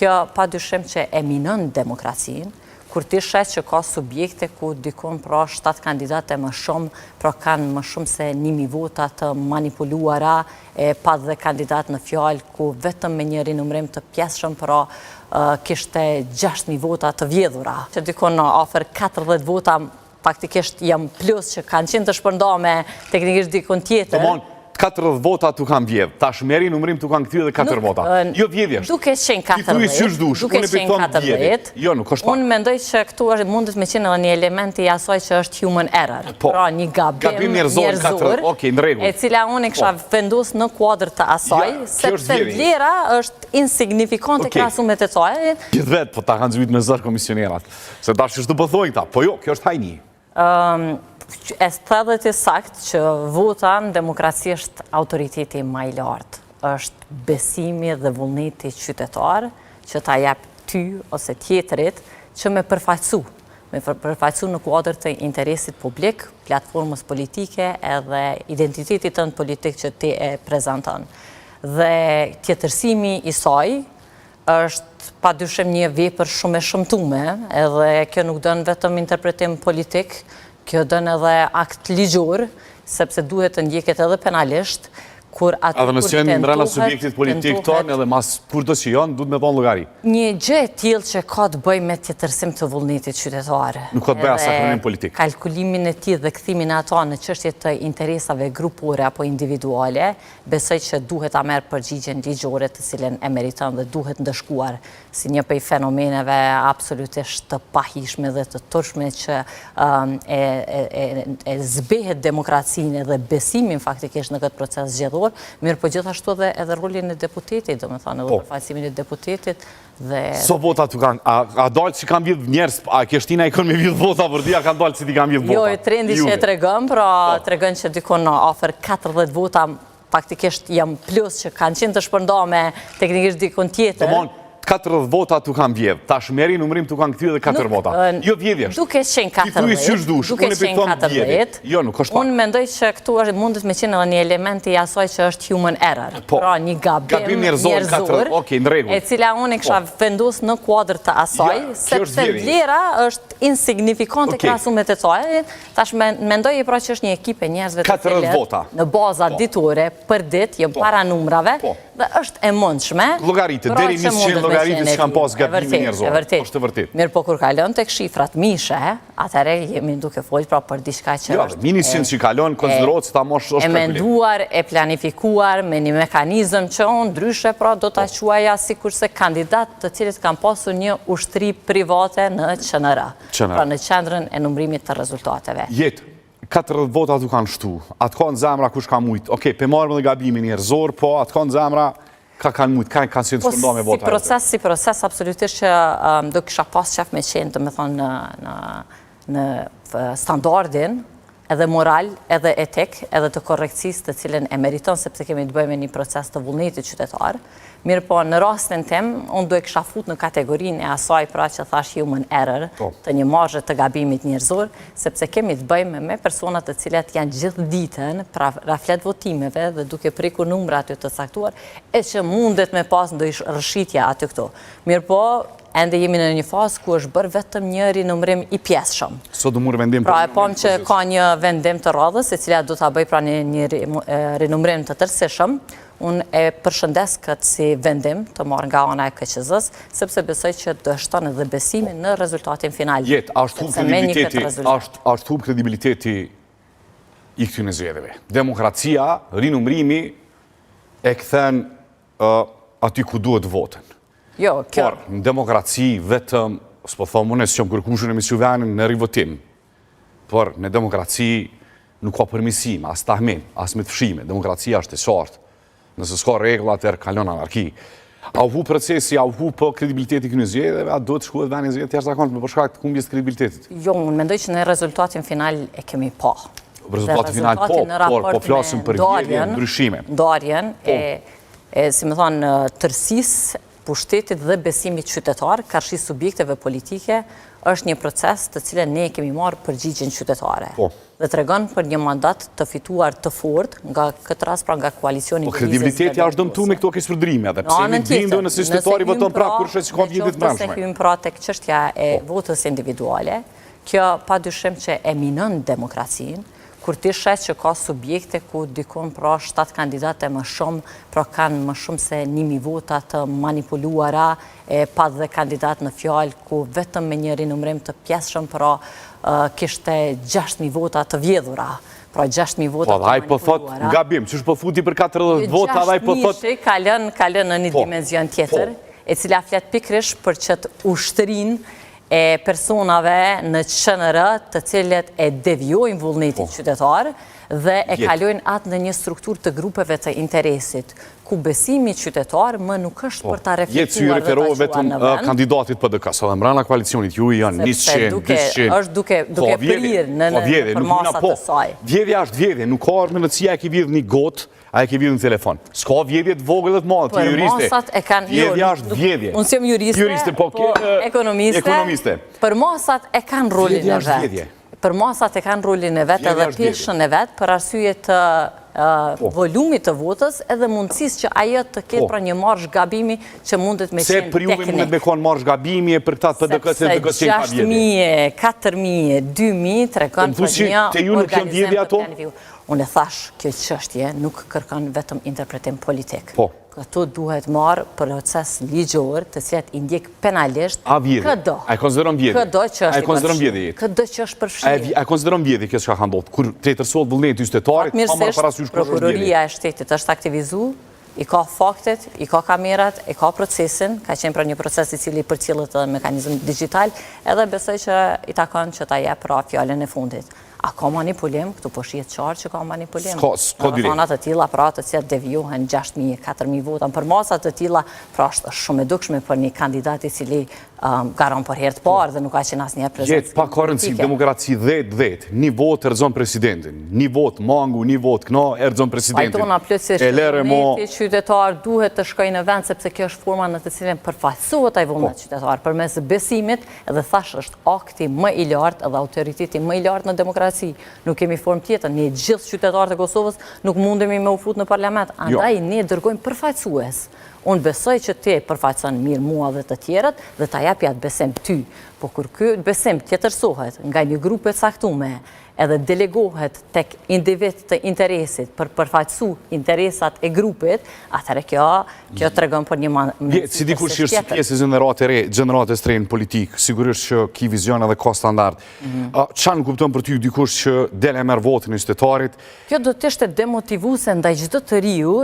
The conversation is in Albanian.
Kjo pa dyshim që e minon demokracinë, kur ti shet që ka subjekte ku dikon pra 7 kandidate më shumë, pra kanë më shumë se 1.000 vota të manipuluara, pa dhe kandidat në fjalë ku vetëm me një rinumrim të pjesshëm, pra kishte 6.000 vota të vjedhura. Që dikon në afer 40 vota, faktikisht jam plus që kanë qenë të shpërndame teknikisht dikon tjetër. 40 vota tu kanë vjedh. Tash meri numërim tu kanë këthy dhe 4 vota. Jo vjedhjesht. Duke qenë 14. Duke qenë 14. Jo, nuk është pa. Unë mendoj që këtu mundet me qenë edhe një element i asaj që është human error. Pra një gabim njerëzor, e cila unë e kisha vendos në kuadër të asaj, sepse vlera është insignifikante krahasu me të saj. Gjithë vetë, po ta kanë zhyt me zër komisionerat. Se tash ç'është po thojnë ta. Po jo, kjo është hajni. E thëdhet e sakt që vota në demokraci është autoriteti më i lartë. Është besimi dhe vullneti qytetar që ta jep ty ose tjetrit që me përfaqësu. Me përfaqësu në kuadër të interesit publik, platformës politike edhe identitetit tënd politik që ti e prezanton. Dhe tjetërsimi i saj është pa dyshim një vepër shumë e shëmtume, edhe kjo nuk dënë vetëm interpretim politik, kjo dënë edhe akt ligjor, sepse duhet të ndjeket edhe penalisht, kur atë edhe nësë janë mbrana subjektit politik tonë edhe mas kur të që janë, duhet me thonë llogari. Një gjë e tillë që ka të bëjë me tjetërsim të vullnetit qytetar. Nuk ka të bëjë as akronim politik. Kalkulimin e tij dhe kthimin e ato në çështje të interesave grupore apo individuale, besoj që duhet ta merr përgjigjen ligjore të cilën e meriton dhe duhet ndëshkuar si një prej fenomeneve absolutisht të pahishme dhe të turshme që e zbehet demokracinë dhe besimin faktikisht në këtë proces zgjedhor. Mirë, po gjithashtu edhe rolin e deputetit, do me thonë, edhe përfaqësimin e deputetit dhe... So vota tu kanë, a dalë që kanë vjedh njerës, a kështina i kanë me vjedh vota, për dia kanë dalë që ti kanë vjedh vota? Jo, e trendi që e tregëm, pra tregën që dikon në afer 40 vota, faktikisht jam plus që kanë qenë të shpërndame, teknikisht dikon tjetër. 40 vota tu kanë vjedh. Tash meri numërim tu kanë këthy dhe 4 vota. Jo vjedhjesht. Duke qenë 14. Jo, nuk është pa. Unë mendoj që këtu mundet me qenë edhe një element i asaj që është human error. Pra një gabim njerëzor, e cila unë e kisha vendos në kuadër të asaj, sepse vlera është insignifikante krahasu me të saj. Tash mendoj pra që është një ekip e njerëzve të cilët në baza ditore për ditë jam para numrave dhe është e mundshme. Llogaritë deri në 100 llogaritë që kanë pas gabime njerëzore. Është vërtet. Mirë, po kur kalon tek shifrat mishe, atëherë jemi duke folur pra për diçka që është. Jo, mini që kalon konsiderohet se ta mosh është e menduar, e planifikuar me një mekanizëm që ndryshe pra do ta quaja sikurse kandidat të cilët kanë pasur një ushtri private në QNR. Pra në qendrën e numërimit të rezultateve. 40 vota tu kanë shtu, atë kanë zemra kush ka mujt. Okej, pe marrëm dhe gabimin njerëzor, po atë kanë zemra ka kanë mujt, kanë si të shpërnda me vota. Si proces, absolutisht që do kisha pas qef me qenë, të me thonë, në standardin, edhe moral, edhe etik, edhe të korrekcis të cilën e meriton, sepse kemi të bëjmë një proces të vullnetit qytetar. Mirë po, në rastin tim, unë do e kisha fut në kategorinë e asaj pra që thash human error, të një marrë të gabimit njerëzor, sepse kemi të bëjmë me personat të cilat janë gjithë ditën, pra raflet votimeve dhe duke prekur numra aty të caktuar, e që mundet me pas ndonjë rrshitja aty këto. Mirë po, ende jemi në një fazë ku është bërë vetëm një rinumrim i pjesshëm. Sot do mund vendim. Pra e pam që ka një vendim të radhës, e cila do ta bëj pra një rinumrim të tërësishëm. Unë e përshëndes këtë si vendim të marrë nga ana e KQZ-s, sepse besoj që dështon edhe besimin në rezultatin final. Ashtë hub kredibiliteti i këtyre zgjedhjeve. Demokracia, rinumrimi e kthen aty ku duhet voten. Por, në demokraci vetëm, s'po thomë unë, s'jom kërkushën e misiuvenin në rivotim, por në demokraci nuk ka përmisim, as tahmin, as me të fshime. Demokracia është e qartë. Nëse s'ka regla, atëherë kalon anarki. A u hu procesi, a u hu për kredibiliteti këtyre zgjedhjeve, a duhet shkuhet venin zgjedhje të jashtëzakonshme për shkak të humbjes të kredibilitetit? Jo, unë mendoj që në rezultatin final e kemi pa. Rezultatin final po flasim për vjedhje, ndryshime. Ndarjen, si më thonë, tërësisë pushtetit dhe besimit qytetar, karshi subjekteve politike, është një proces të cilën ne kemi marrë përgjigjen qytetare. Dhe të regon për një mandat të fituar të fort nga këtë rast, pra nga koalicioni Po kredibiliteti është dëmtu me këto këshpërdrime, dhe pse mi bindu nëse qytetari voton prapë kur shë që ka vjetit mërshme. Nëse hymë pra tek çështja e votës individuale, kjo pa dyshim që e minën demokracinë, kur ti shes që ka subjekte ku dikon pra 7 kandidate më shumë, pra kanë më shumë se 1000 vota të manipuluara, pa dhe kandidat në fjalë ku vetëm me një rinumrim të pjesshëm pra kishte 6000 vota të vjedhura. Pra 6000 vota të manipuluara. Po, dhe po thot gabim, që po futi për 40 vota, dhe po thot... 6000 kalën në një dimenzion tjetër, e cila flet pikrish për qëtë ushtrin e personave në QNR të cilët e devjojnë vullnetin qytetar dhe e kalojnë atë në një struktur të grupeve të interesit, ku besimi qytetar më nuk është për ta reflektuar dhe ta jetë referohet vetëm kandidatit PDK, sa dhe mbrana koalicionit ju janë 100, 200... është duke prirë në përmasat të saj. Vjedhja është vjedhje, nuk ka arme në cia e ki vjedh një gotë, a e ke vjedhë në telefon. Ska vjedhje të vogël dhe të madhe, të juriste. Vjedhja është vjedhje. Unë s'jam juriste, po ekonomiste. Për masat e kanë rolin e vetë. Për masat e kanë rolin e vetë edhe peshën e vetë, për arsye të volumit të votës edhe mundësis që ajo të ketë pra një marrë zgabimi që mundet me qenë teknik. Se për juve mundet me konë marrë zgabimi e për këta PDK se të gësjen pa vjedhje. 6.000, 4.000, 2.000 të rekon për një organizim të planifiku. Unë e thash, kjo qështje nuk kërkan vetëm interpretim politik. Këto duhet marë proces ligjor të cilat indjek penalisht këdo. A e konsideron vjedhje? Këdo që është përfshirë. A e konsideron vjedhje kjo që ka handot? Kur të tërsohet vullneti qytetarit, pa marë parasysh kërë është vjedhje? Prokuroria e shtetit është aktivizu, i ka faktet, i ka kamerat, i ka procesin, ka qenë pra një proces i cili për cilët dhe mekanizm digital, edhe besoj që i takon që ta jep pra fjallën e fundit. A ka manipulim? Këtu po shihet qartë që ka manipulim. Ska dyre. Telefonat të tilla pra të cilat devjohen 6.000, 4.000 vota. Për masat të tilla pra është shumë e dukshme për një kandidat i cili garon për herë të parë dhe nuk ka qenë asnjëherë prezencë. Jetë pa korrënci, demokraci 10-10, një vot erëzon presidentin, një vot mangu, një vot këna, erëzon presidentin. Pajtona plotësisht vullneti qytetar duhet të shkojë në vend sepse kjo është forma në të cilën përfaqësohet ai vullnet qytetar përmes besimit, edhe thash është akti më i lartë edhe autoriteti më i lartë në demokraci. Nuk kemi formë tjetër, ne gjithë qytetarët e Kosovës nuk mundemi me u fut në parlament, andaj ne dërgojmë përfaqësues. Unë besoj që ti përfaqëson mirë mua dhe të tjerët dhe ta japi atë besim ty. Po kur ky besim tjetërsohet nga një grup e caktuar edhe delegohet tek individ të interesit për përfaqësu interesat e grupit, atëherë kjo tregon për një si dikur që është pjesë e gjeneratës tre në politikë, sigurisht që ki vizion edhe ka standard. Qa në kupton për ty dikush që dele merë votin e qytetarit? Kjo do të ishte demotivuese ndaj çdo të riu